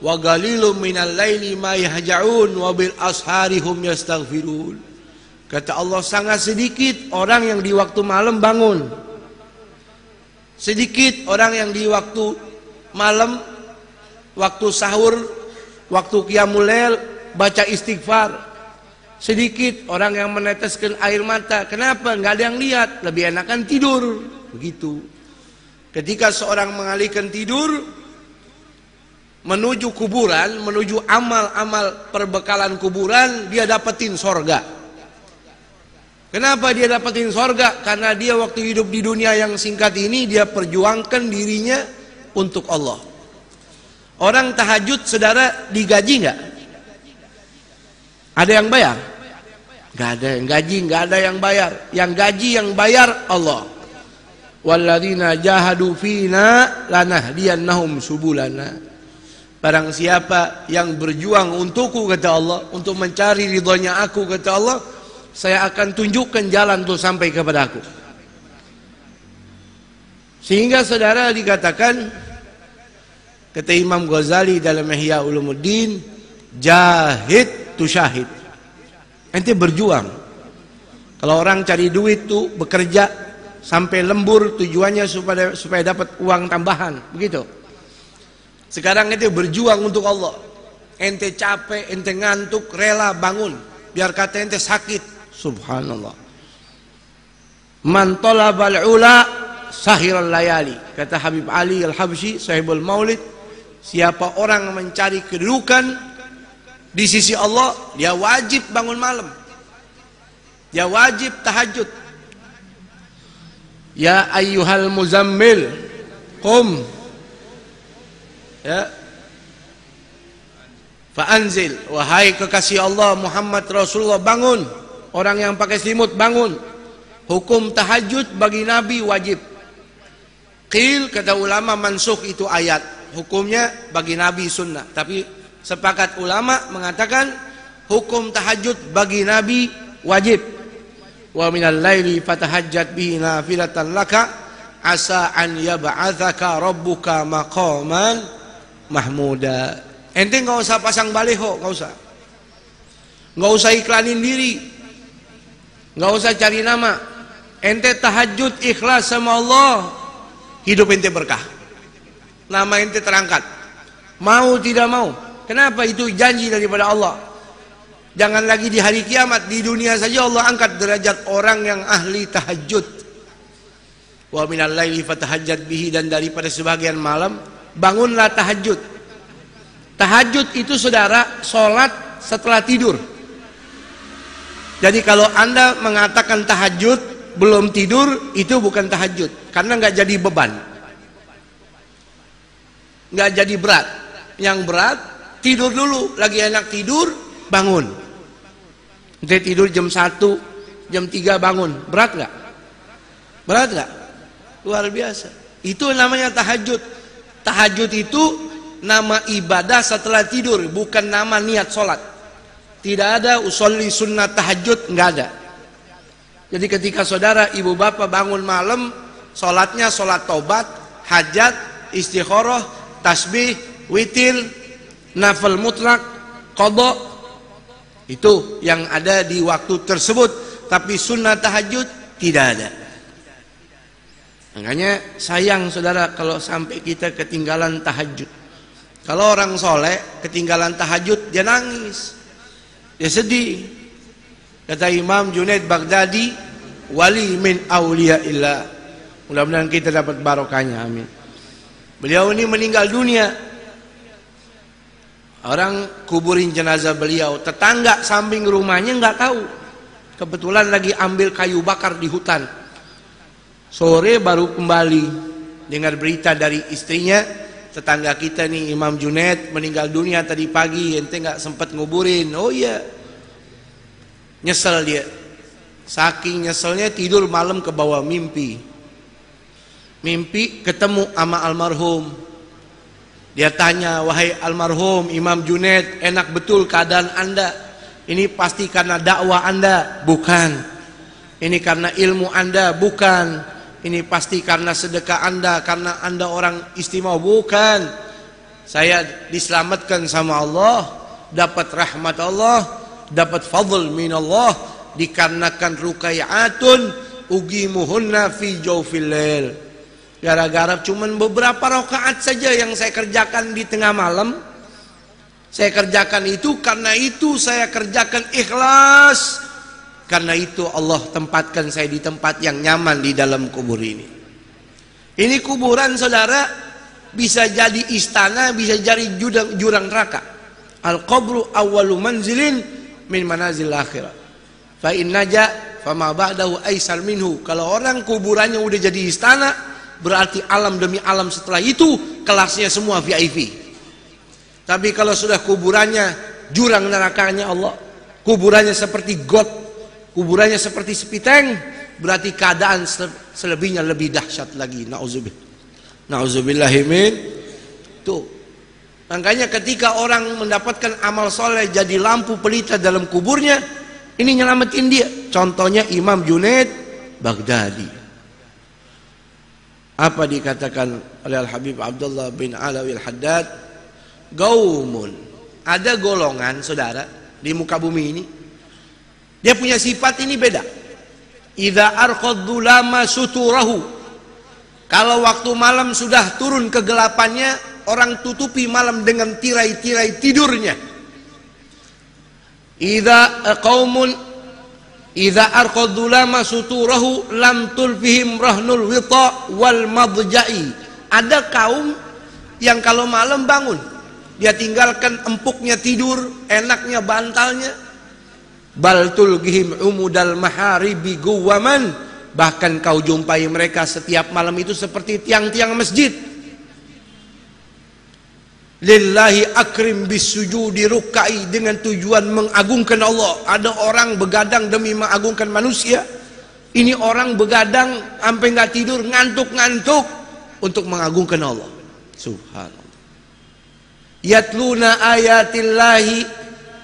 wa qalilum minal laili ma yahja'un wa bil ashari hum yastaghfirun. Kata Allah, sangat sedikit orang yang di waktu malam bangun. Sedikit orang yang di waktu malam, waktu sahur, waktu qiyamul lail baca istighfar. Sedikit orang yang meneteskan air mata. Kenapa? Nggak ada yang lihat, lebih enakan tidur. Begitu. Ketika seorang mengalihkan tidur menuju kuburan, menuju amal-amal perbekalan kuburan, dia dapetin sorga. Kenapa dia dapetin sorga? Karena dia waktu hidup di dunia yang singkat ini, dia perjuangkan dirinya untuk Allah. Orang tahajud, saudara, digaji nggak? Ada yang bayar? Nggak ada yang gaji, nggak ada yang bayar. Yang gaji, yang bayar Allah. Walladzina jahadu fina lanahdiyannahum subulana. Barang siapa yang berjuang untukku, kata Allah, untuk mencari ridhonya aku, kata Allah, saya akan tunjukkan jalan untuk sampai kepada aku. Sehingga saudara dikatakan, kata Imam Ghazali dalam Ihya Ulumuddin, jahid tu syahid. Ente berjuang. Kalau orang cari duit tuh bekerja sampai lembur, tujuannya supaya dapat uang tambahan, begitu. Sekarang ente berjuang untuk Allah. Ente capek, ente ngantuk, rela bangun. Biar kata ente sakit. Subhanallah. Man talabal ula sahiral layali. Kata Habib Ali Al-Habsyi, sahibul maulid, siapa orang mencari kedudukan di sisi Allah, dia wajib bangun malam. Dia wajib tahajud. Ya ayyuhal muzammil qum, ya, fa'anzil. Wahai kekasih Allah Muhammad Rasulullah, bangun. Orang yang pakai selimut bangun. Hukum tahajud bagi Nabi wajib. Qil, kata ulama, mansukh itu ayat. Hukumnya bagi Nabi sunnah. Tapi sepakat ulama mengatakan hukum tahajud bagi Nabi wajib. Wa minal laili fatahajjat bihi nafilatan laka asa an yab'atsaka rabbuka maqaman mahmuda. Ente nggak usah pasang baliho, nggak usah. Nggak usah iklanin diri. Nggak usah cari nama. Ente tahajud ikhlas sama Allah, hidup ente berkah. Nama ente terangkat. Mau tidak mau. Kenapa? Itu janji daripada Allah. Jangan lagi di hari kiamat, di dunia saja Allah angkat derajat orang yang ahli tahajud. Wa minal laili fatahajjat bihi, dan daripada sebagian malam bangunlah tahajud. Tahajud itu saudara, sholat setelah tidur. Jadi kalau Anda mengatakan tahajud belum tidur, itu bukan tahajud, karena nggak jadi beban, nggak jadi berat. Yang berat tidur dulu, lagi enak tidur, bangun. Nanti tidur jam 1, jam 3 bangun, berat nggak? Berat nggak? Luar biasa. Itu namanya tahajud. Tahajud itu nama ibadah setelah tidur, bukan nama niat sholat. Tidak ada usolli sunnah tahajud, nggak ada. Jadi ketika saudara ibu bapak bangun malam, sholatnya sholat taubat, hajat, istikharah, tasbih, witir, nafil mutlak, qadha, itu yang ada di waktu tersebut. Tapi sunnah tahajud tidak ada. Makanya sayang saudara kalau sampai kita ketinggalan tahajud. Kalau orang soleh ketinggalan tahajud, dia nangis, dia sedih. Kata Imam Junaid Baghdadi, wali min awliyaillah. Mudah-mudahan kita dapat barokahnya, amin. Beliau ini meninggal dunia, orang kuburin jenazah beliau, tetangga samping rumahnya nggak tahu. Kebetulan lagi ambil kayu bakar di hutan. Sore baru kembali dengar berita dari istrinya, tetangga kita nih Imam Junaid meninggal dunia tadi pagi, ente nggak sempat nguburin. Oh iya, nyesel dia. Saking nyeselnya tidur malam ke bawah mimpi. Mimpi ketemu sama almarhum. Dia tanya, wahai almarhum Imam Junaid, enak betul keadaan Anda? Ini pasti karena dakwah Anda? Bukan. Ini karena ilmu Anda? Bukan. Ini pasti karena sedekah Anda, karena Anda orang istimewa? Bukan. saya diselamatkan sama Allah, dapat rahmat Allah, dapat fadl min Allah, dikarenakan rukai'atun ugimuhunna fi jawfil lail. Gara-gara cuman beberapa rakaat saja yang saya kerjakan di tengah malam, saya kerjakan itu, karena itu saya kerjakan ikhlas. Karena itu Allah tempatkan saya di tempat yang nyaman di dalam kubur ini. Ini kuburan saudara bisa jadi istana, bisa jadi jurang neraka. Al-qabru awwalu manzilin min manazil akhirah. Fa in naja fama ba'dahu aisar minhu. Kalau orang kuburannya udah jadi istana, berarti alam demi alam setelah itu kelasnya semua VIP. Tapi kalau sudah kuburannya jurang nerakanya Allah, kuburannya seperti got, kuburannya seperti sepiteng, berarti keadaan selebihnya lebih dahsyat lagi. Nauzubillahi min. Tuh. Makanya ketika orang mendapatkan amal soleh jadi lampu pelita dalam kuburnya, ini nyelamatin dia. Contohnya Imam Junaid Baghdadi. Apa dikatakan oleh Al-Habib Abdullah bin Alawi Al-Haddad? Gaumun. Ada golongan saudara di muka bumi ini, dia punya sifat ini beda. Idza arqadzulama suturahu. Kalau waktu malam sudah turun kegelapannya, orang tutupi malam dengan tirai-tirai tidurnya. Idza arqadzulama suturahu lam tulfihim rahnul wita wal madja'i. Ada kaum yang kalau malam bangun, dia tinggalkan empuknya tidur, enaknya bantalnya. Bal tulgihim umudal maharibi guwaman. Bahkan kau jumpai mereka setiap malam itu seperti tiang-tiang masjid. Lillahi akrim bisujudi rukai, dengan tujuan mengagungkan Allah. Ada orang begadang demi mengagungkan manusia. Ini orang begadang sampai nggak tidur, ngantuk-ngantuk untuk mengagungkan Allah. Subhanallah. Yatluna ayatillahi,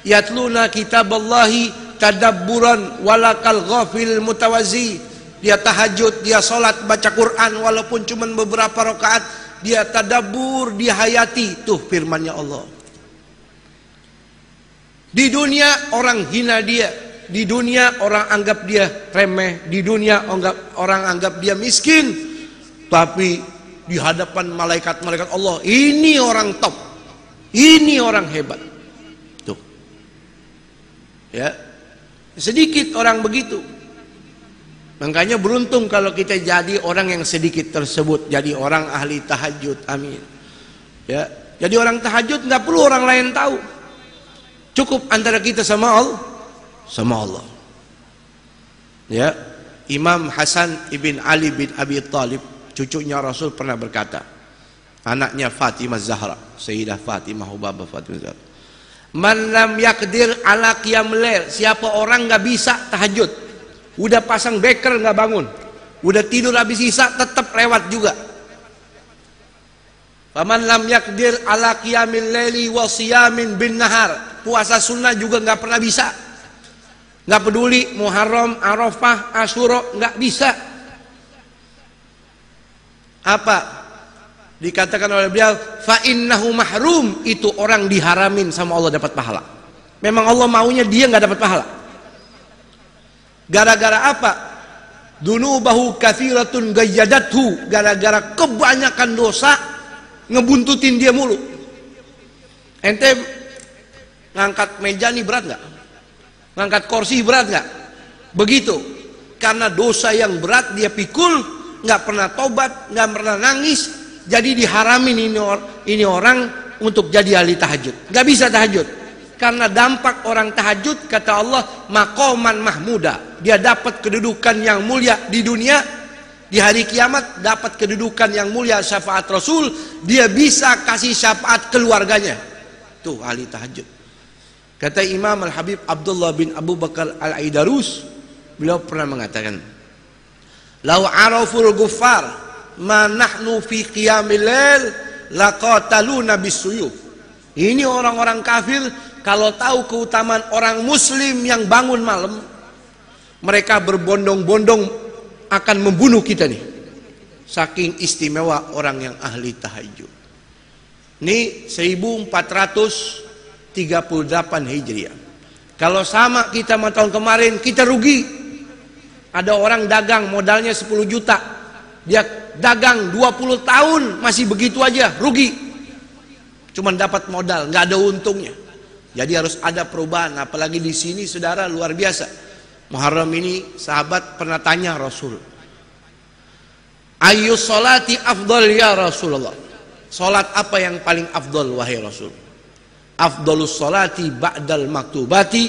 yatluna kitaballahi tadabburan walakal ghafil mutawazi. Dia tahajud, dia sholat, baca Quran walaupun cuma beberapa rakaat, dia tadabbur, dia hayati. Tuh firmannya Allah. Di dunia orang hina dia, di dunia orang anggap dia remeh, di dunia orang anggap dia miskin, tapi di hadapan malaikat-malaikat Allah, ini orang top, ini orang hebat. Tuh, ya, sedikit orang begitu. Makanya beruntung kalau kita jadi orang yang sedikit tersebut, jadi orang ahli tahajud. Amin. Ya, jadi orang tahajud nggak perlu orang lain tahu. Cukup antara kita sama Allah, sama Allah. Ya, Imam Hasan ibn Ali bin Abi Thalib, cucunya Rasul, pernah berkata, anaknya Fatimah Zahra, Sayyidah Fatimah Hubabah Fatimah Zahra, man lam yakdir ala qiyamul lail, siapa orang nggak bisa tahajud, udah pasang beker nggak bangun, udah tidur habis isya tetap lewat juga. Faman lam yakdir ala qiyamil laili wa siyamin bin nahar, puasa sunnah juga nggak pernah bisa, nggak peduli Muharram, Arafah, Asyura, nggak bisa. Apa dikatakan oleh beliau? Fa innahu mahrum, itu orang diharamin sama Allah dapat pahala. Memang Allah maunya dia nggak dapat pahala. Gara-gara apa? Dunubahu katsiratun gayyadathu, gara-gara kebanyakan dosa ngebuntutin dia mulu. Ente ngangkat meja nih berat nggak? Ngangkat kursi berat nggak? Begitu. Karena dosa yang berat dia pikul, nggak pernah tobat, nggak pernah nangis, jadi diharamin ini orang untuk jadi ahli tahajud. Nggak bisa tahajud. Karena dampak orang tahajud, kata Allah, maqaman mahmuda, dia dapat kedudukan yang mulia di dunia, di hari kiamat dapat kedudukan yang mulia syafaat Rasul, dia bisa kasih syafaat keluarganya. Tuh ahli tahajud. Kata Imam Al-Habib Abdullah bin Abu Bakar Al-Aidarus, beliau pernah mengatakan, lau araful ghuffar ma nahnu fi qiyamil lail laqataluna bisuyuf. Ini orang-orang kafir kalau tahu keutamaan orang muslim yang bangun malam, mereka berbondong-bondong akan membunuh kita nih. Saking istimewa orang yang ahli tahajud. Ini 1438 Hijriah. Kalau sama kita sama tahun kemarin, kita rugi. Ada orang dagang modalnya 10 juta. Dia dagang 20 tahun masih begitu aja, rugi. Cuman dapat modal, nggak ada untungnya. Jadi harus ada perubahan. Apalagi di sini saudara luar biasa. Muharram ini sahabat pernah tanya Rasul, ayu sholati afdal ya Rasulullah. Salat apa yang paling afdal wahai Rasul? Afdalus sholati ba'dal maktubati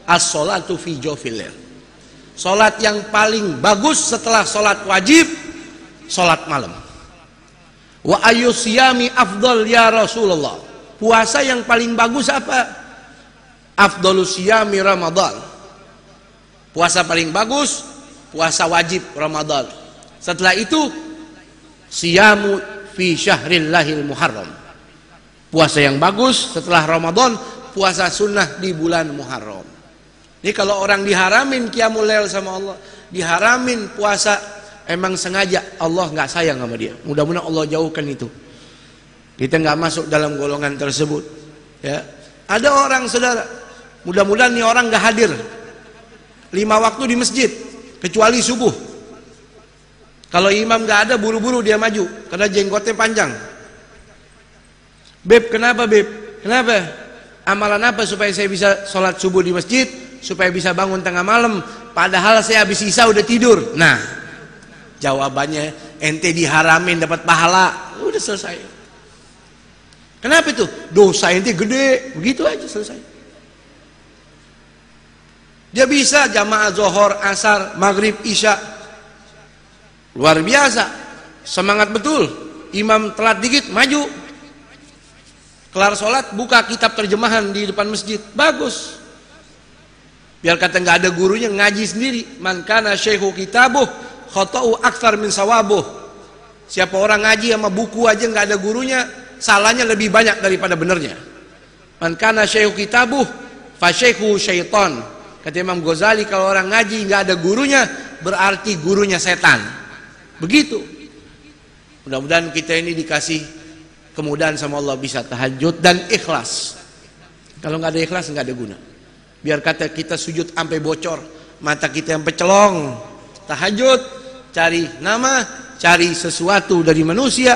as-sholatu fi jawfil lail. Salat yang paling bagus setelah salat wajib, salat malam. Wa ayu siyami afdal ya Rasulullah. Puasa yang paling bagus apa? Afdalus siyami Ramadan. Puasa paling bagus, puasa wajib Ramadan. Setelah itu, siyamu fi syahrillahil muharram. Puasa yang bagus setelah Ramadan, puasa sunnah di bulan Muharram. Ini kalau orang diharamin qiyamul lail sama Allah, diharamin puasa, emang sengaja Allah nggak sayang sama dia. Mudah-mudahan Allah jauhkan itu. Kita nggak masuk dalam golongan tersebut. Ya, ada orang saudara, mudah-mudahan nih orang nggak hadir 5 waktu di masjid kecuali subuh. Kalau imam nggak ada, buru-buru dia maju karena jenggotnya panjang. Beb, kenapa beb? Kenapa? Amalan apa supaya saya bisa sholat subuh di masjid, supaya bisa bangun tengah malam, padahal saya habis isya udah tidur? Nah, jawabannya ente diharamin dapat pahala, udah selesai. Kenapa itu? Dosa ente gede, begitu aja selesai. Dia bisa jamaah zuhur, asar, maghrib, isya. Luar biasa. Semangat betul. Imam telat dikit, maju. Kelar sholat, buka kitab terjemahan di depan masjid. Bagus. Biar kata nggak ada gurunya, ngaji sendiri. Man kana syekhu kitabuh, khata'u aktsar min sawabuh. Siapa orang ngaji sama buku aja nggak ada gurunya, salahnya lebih banyak daripada benernya. Man kana syekhu kitabuh, fa syekhu syaitan. Kata Imam Ghazali, kalau orang ngaji nggak ada gurunya, berarti gurunya setan. Begitu. Mudah-mudahan kita ini dikasih kemudahan sama Allah, bisa tahajud dan ikhlas. Kalau nggak ada ikhlas nggak ada guna. Biar kata kita sujud sampai bocor, mata kita yang pecelong. Tahajud, cari nama, cari sesuatu dari manusia,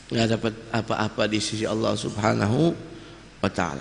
nggak dapat apa-apa di sisi Allah Subhanahu wa Ta'ala.